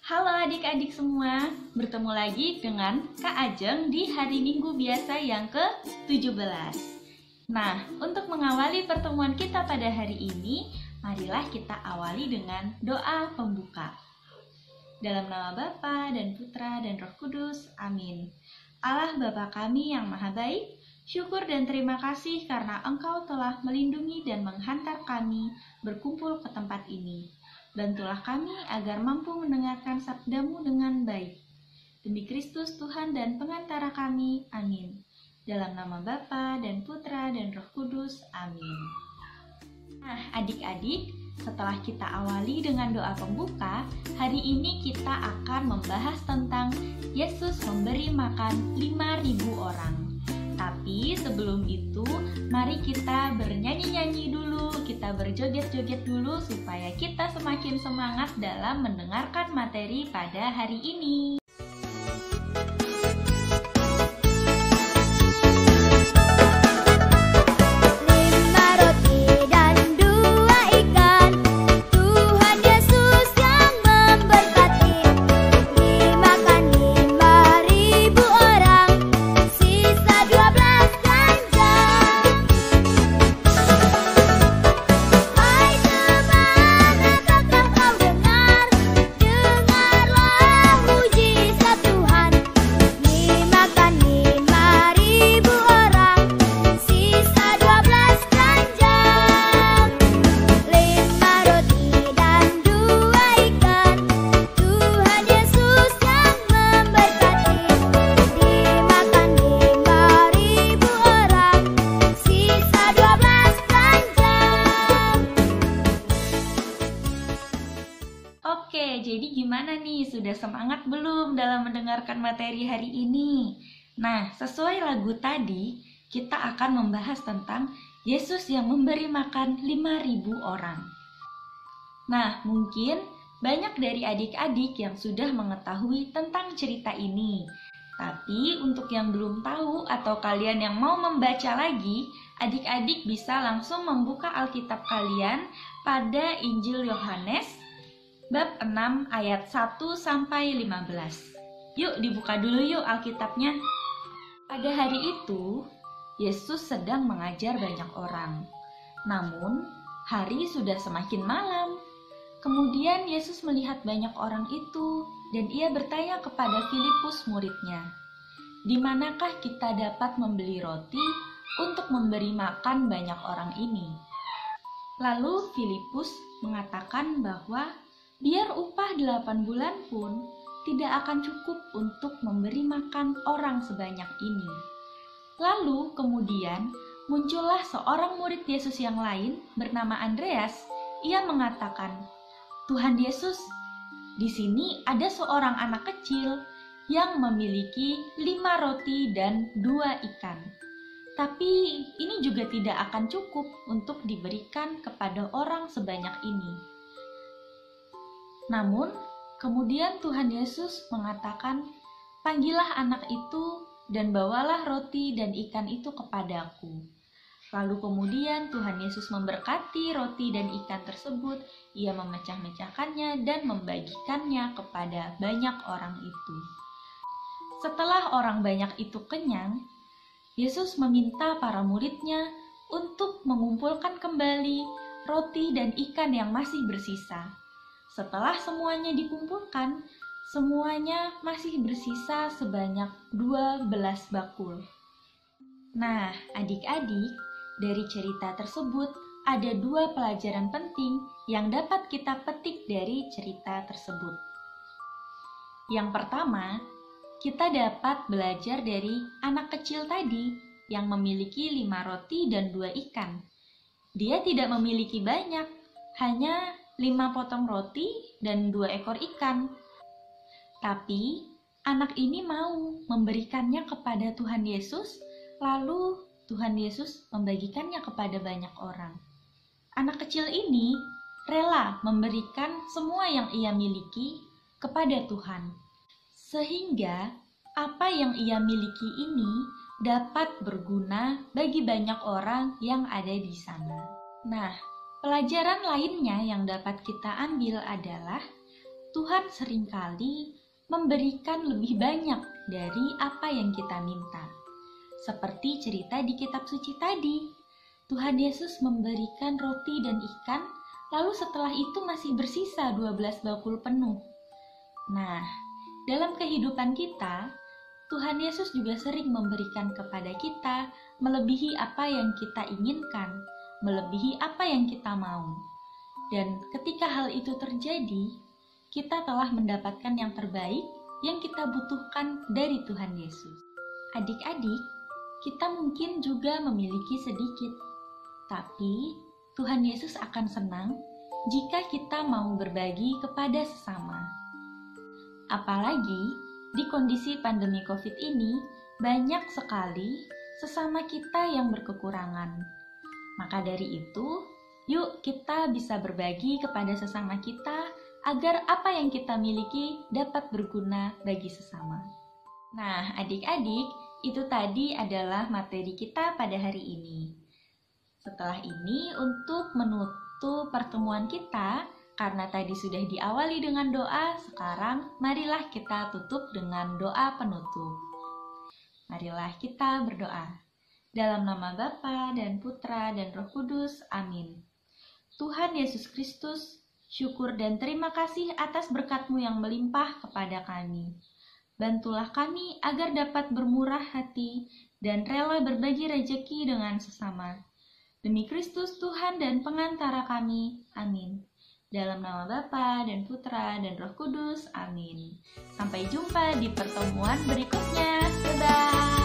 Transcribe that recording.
Halo adik-adik semua, bertemu lagi dengan Kak Ajeng di hari Minggu biasa yang ke-17. Nah, untuk mengawali pertemuan kita pada hari ini, marilah kita awali dengan doa pembuka. Dalam nama Bapa dan Putra dan Roh Kudus, amin. Allah Bapa kami yang maha baik, syukur dan terima kasih karena Engkau telah melindungi dan menghantar kami berkumpul ke tempat ini. Bantulah kami agar mampu mendengarkan sabda-Mu dengan baik. Demi Kristus Tuhan dan pengantara kami, amin. Dalam nama Bapa dan Putra dan Roh Kudus, amin. Nah, adik-adik, setelah kita awali dengan doa pembuka, hari ini kita akan membahas tentang Yesus memberi makan 5.000 orang. Tapi sebelum itu, mari kita bernyanyi-nyanyi dulu, kita berjoget-joget dulu supaya kita semakin semangat dalam mendengarkan materi pada hari ini. Oke, jadi gimana nih? Sudah semangat belum dalam mendengarkan materi hari ini? Nah, sesuai lagu tadi, kita akan membahas tentang Yesus yang memberi makan 5.000 orang. Nah, mungkin banyak dari adik-adik yang sudah mengetahui tentang cerita ini. Tapi untuk yang belum tahu atau kalian yang mau membaca lagi, adik-adik bisa langsung membuka Alkitab kalian pada Injil Yohanes bab 6 ayat 1-15. Yuk dibuka dulu yuk Alkitabnya. Pada hari itu, Yesus sedang mengajar banyak orang. Namun, hari sudah semakin malam. Kemudian Yesus melihat banyak orang itu, dan ia bertanya kepada Filipus muridnya, "Di manakah kita dapat membeli roti untuk memberi makan banyak orang ini?" Lalu Filipus mengatakan bahwa biar upah 8 bulan pun tidak akan cukup untuk memberi makan orang sebanyak ini. Lalu kemudian muncullah seorang murid Yesus yang lain bernama Andreas. Ia mengatakan, "Tuhan Yesus, di sini ada seorang anak kecil yang memiliki 5 roti dan 2 ikan. Tapi ini juga tidak akan cukup untuk diberikan kepada orang sebanyak ini." Namun, kemudian Tuhan Yesus mengatakan, "Panggillah anak itu dan bawalah roti dan ikan itu kepadaku." Lalu kemudian Tuhan Yesus memberkati roti dan ikan tersebut, ia memecah-mecahkannya dan membagikannya kepada banyak orang itu. Setelah orang banyak itu kenyang, Yesus meminta para muridnya untuk mengumpulkan kembali roti dan ikan yang masih bersisa. Setelah semuanya dikumpulkan, semuanya masih bersisa sebanyak 12 bakul. Nah, adik-adik, dari cerita tersebut ada 2 pelajaran penting yang dapat kita petik dari cerita tersebut. Yang pertama, kita dapat belajar dari anak kecil tadi yang memiliki 5 roti dan 2 ikan. Dia tidak memiliki banyak, hanya 5 potong roti dan 2 ekor ikan. Tapi anak ini mau memberikannya kepada Tuhan Yesus, lalu Tuhan Yesus membagikannya kepada banyak orang. Anak kecil ini rela memberikan semua yang ia miliki kepada Tuhan, sehingga apa yang ia miliki ini dapat berguna bagi banyak orang yang ada di sana. Nah, pelajaran lainnya yang dapat kita ambil adalah Tuhan seringkali memberikan lebih banyak dari apa yang kita minta. Seperti cerita di kitab suci tadi, Tuhan Yesus memberikan roti dan ikan, lalu setelah itu masih bersisa 12 bakul penuh. Nah, dalam kehidupan kita, Tuhan Yesus juga sering memberikan kepada kita melebihi apa yang kita inginkan, melebihi apa yang kita mau. Dan ketika hal itu terjadi, kita telah mendapatkan yang terbaik yang kita butuhkan dari Tuhan Yesus. Adik-adik, kita mungkin juga memiliki sedikit, tapi Tuhan Yesus akan senang jika kita mau berbagi kepada sesama. Apalagi di kondisi pandemi COVID ini, banyak sekali sesama kita yang berkekurangan. Maka dari itu, yuk kita bisa berbagi kepada sesama kita agar apa yang kita miliki dapat berguna bagi sesama. Nah, adik-adik, itu tadi adalah materi kita pada hari ini. Setelah ini, untuk menutup pertemuan kita, karena tadi sudah diawali dengan doa, sekarang marilah kita tutup dengan doa penutup. Marilah kita berdoa. Dalam nama Bapa dan Putra dan Roh Kudus, amin. Tuhan Yesus Kristus, syukur dan terima kasih atas berkat-Mu yang melimpah kepada kami. Bantulah kami agar dapat bermurah hati dan rela berbagi rejeki dengan sesama. Demi Kristus Tuhan dan pengantara kami, amin. Dalam nama Bapa dan Putra dan Roh Kudus, amin. Sampai jumpa di pertemuan berikutnya. Dadah!